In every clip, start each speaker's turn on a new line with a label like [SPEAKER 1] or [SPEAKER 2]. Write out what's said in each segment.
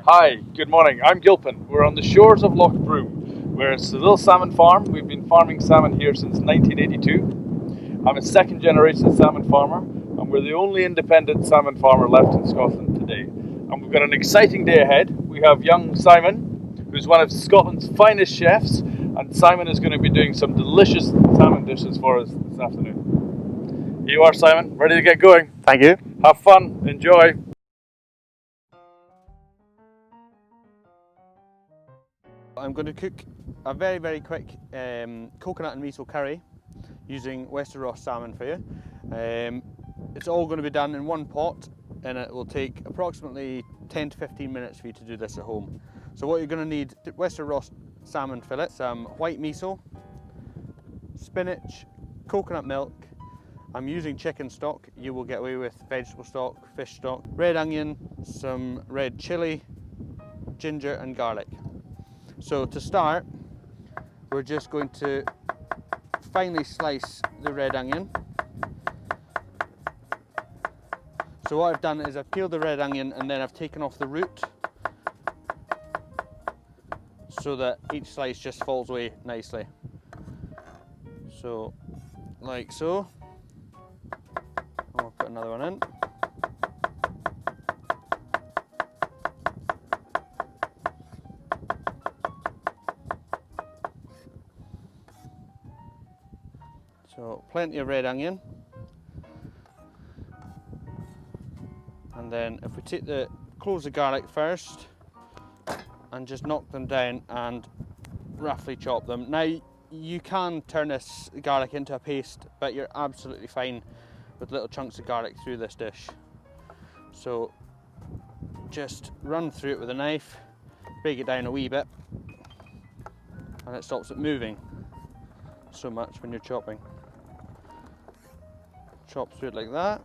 [SPEAKER 1] Hi, good morning. I'm Gilpin. We're on the shores of Loch Broom, where it's a little salmon farm. We've been farming salmon here since 1982. I'm a second generation salmon farmer, and we're the only independent salmon farmer left in Scotland today. And we've got an exciting day ahead. We have young Simon, who's one of Scotland's finest chefs, and Simon is going to be doing some delicious salmon dishes for us this afternoon. Here you are, Simon, ready to get going.
[SPEAKER 2] Thank you.
[SPEAKER 1] Have fun, enjoy.
[SPEAKER 2] I'm going to cook a very quick coconut and miso curry using Westeros salmon for you. It's all going to be done in one pot, and it will take approximately 10 to 15 minutes for you to do this at home. So what you're going to need: Westeros salmon fillet, some white miso, spinach, coconut milk. I'm using chicken stock. You will get away with vegetable stock, fish stock, red onion, some red chilli, ginger and garlic. So to start, we're just going to finely slice the red onion. So what I've done is I've peeled the red onion and then I've taken off the root so that each slice just falls away nicely. So, like so. I'll put another one in. So plenty of red onion, and then if we take the cloves of garlic first and just knock them down and roughly chop them. Now you can turn this garlic into a paste, but you're absolutely fine with little chunks of garlic through this dish. So just run through it with a knife, break it down a wee bit, and it stops it moving so much when you're chopping. Chop through it like that.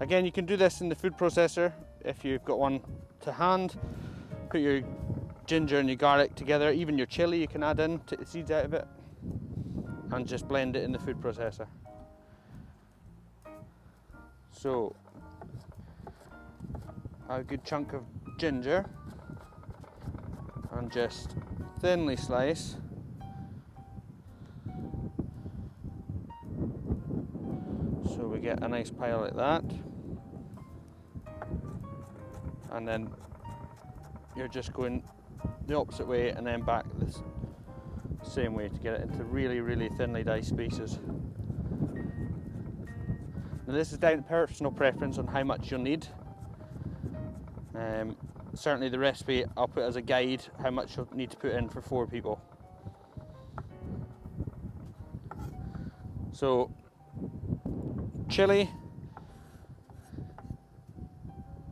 [SPEAKER 2] Again, you can do this in the food processor if you've got one to hand. Put your ginger and your garlic together, even your chilli you can add in, take the seeds out of it, and just blend it in the food processor. So, a good chunk of ginger, and just thinly slice. So we get a nice pile like that, and then you're just going the opposite way and then back this same way to get it into really thinly diced pieces. Now this is down to personal preference on how much you'll need. Certainly the recipe I'll put as a guide how much you'll need to put in for 4 people. So chili,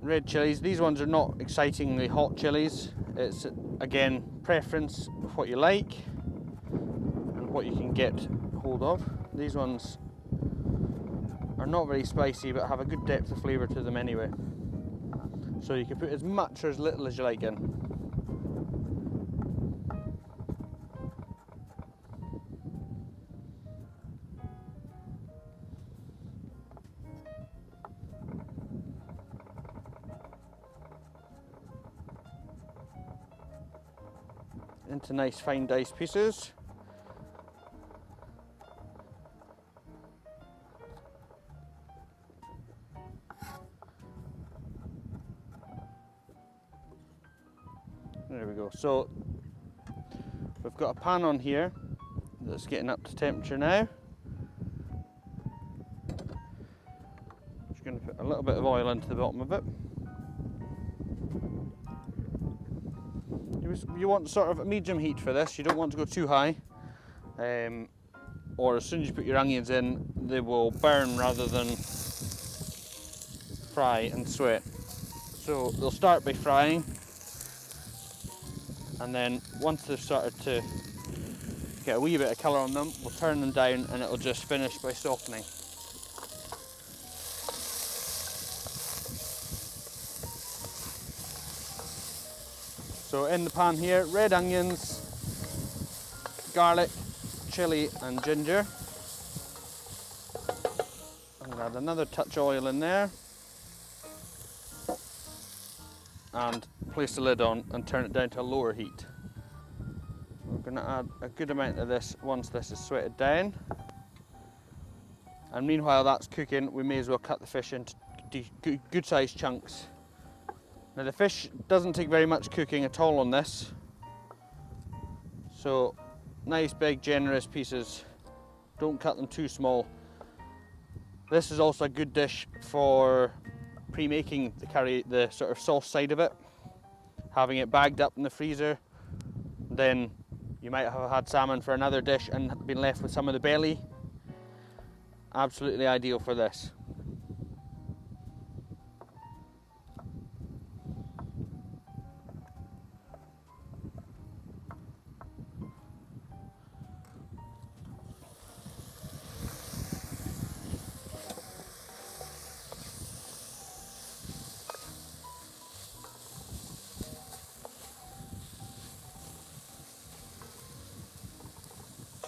[SPEAKER 2] red chilies. These ones are not excitingly hot chilies. It's again preference of what you like and what you can get hold of. These ones are not very spicy but have a good depth of flavour to them anyway. So you can put as much or as little as you like in. Into nice fine diced pieces. There we go. So we've got a pan on here that's getting up to temperature now. Just going to put a little bit of oil into the bottom of it. You want sort of a medium heat for this. You don't want to go too high, or as soon as you put your onions in, they will burn rather than fry and sweat. So they'll start by frying, and then once they've started to get a wee bit of colour on them, we'll turn them down and it'll just finish by softening. So in the pan here, red onions, garlic, chilli and ginger. I'm going to add another touch of oil in there. and place the lid on and turn it down to a lower heat. We're going to add a good amount of this once this is sweated down. And meanwhile that's cooking, we may as well cut the fish into good sized chunks. Now the fish doesn't take very much cooking at all on this, so nice big generous pieces, don't cut them too small. This is also a good dish for pre-making the sort of sauce side of it, having it bagged up in the freezer. Then you might have had salmon for another dish and been left with some of the belly. Absolutely ideal for this.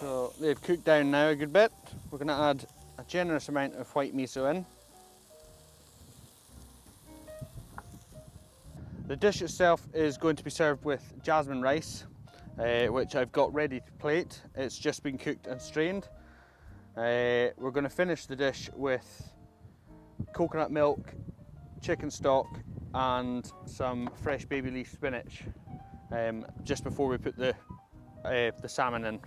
[SPEAKER 2] So they've cooked down now a good bit. We're going to add a generous amount of white miso in. The dish itself is going to be served with jasmine rice, which I've got ready to plate. It's just been cooked and strained. We're going to finish the dish with coconut milk, chicken stock and some fresh baby leaf spinach just before we put the salmon in.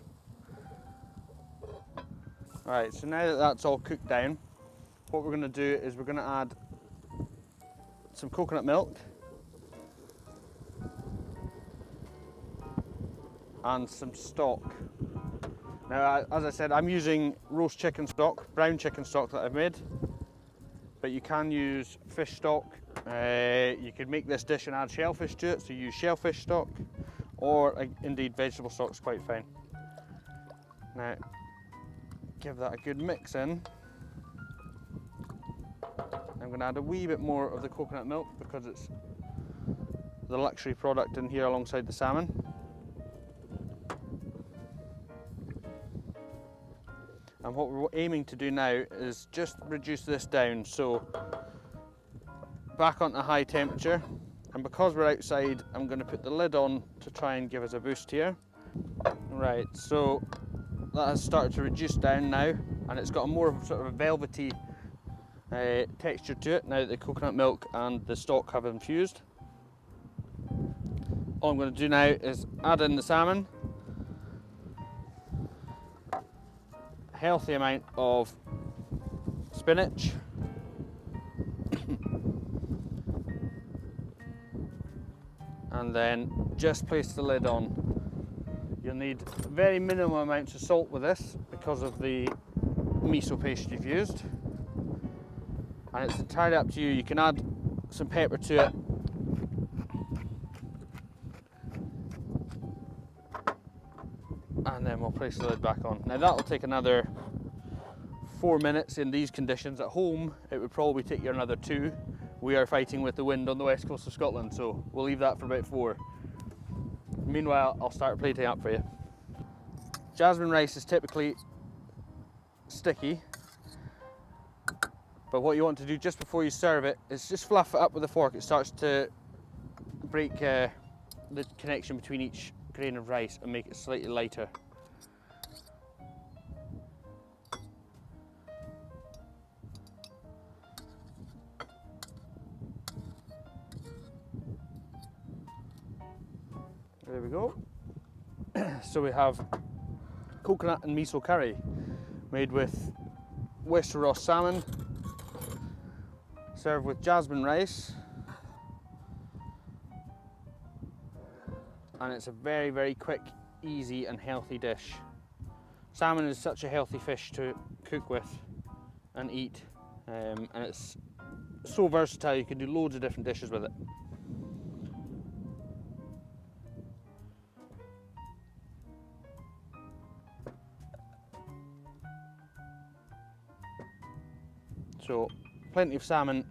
[SPEAKER 2] Alright, so now that that's all cooked down, what we're going to do is we're going to add some coconut milk and some stock. Now, as I said, I'm using roast chicken stock, brown chicken stock that I've made, but you can use fish stock. You could make this dish and add shellfish to it, so use shellfish stock, or indeed vegetable stock is quite fine. Now, give that a good mix in. I'm going to add a wee bit more of the coconut milk because it's the luxury product in here alongside the salmon. And what we're aiming to do now is just reduce this down, so back onto high temperature, and because we're outside I'm going to put the lid on to try and give us a boost here. Right, so that has started to reduce down now, and it's got a more sort of a velvety texture to it now that the coconut milk and the stock have infused. All I'm going to do now is add in the salmon, a healthy amount of spinach, and then just place the lid on. You'll need very minimal amounts of salt with this because of the miso paste you've used, and it's entirely up to you. You can add some pepper to it, and then we'll place the lid back on. Now that'll take another 4 minutes in these conditions. At home it would probably take you another 2. We are fighting with the wind on the west coast of Scotland, so we'll leave that for about 4. Meanwhile, I'll start plating up for you. Jasmine rice is typically sticky, but what you want to do just before you serve it is just fluff it up with a fork. It starts to break the connection between each grain of rice and make it slightly lighter. There we go. So we have coconut and miso curry made with Westeros salmon, served with jasmine rice, and it's a very, very quick, easy and healthy dish. Salmon is such a healthy fish to cook with and eat, and it's so versatile. You can do loads of different dishes with it. So plenty of salmon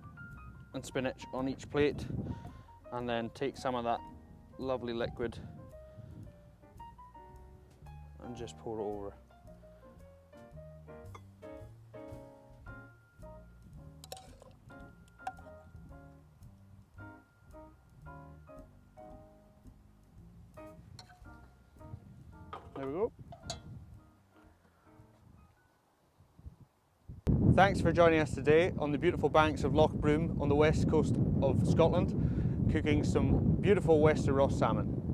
[SPEAKER 2] and spinach on each plate, and then take some of that lovely liquid and just pour it over. There we go. Thanks for joining us today on the beautiful banks of Loch Broom on the west coast of Scotland, cooking some beautiful Wester Ross salmon.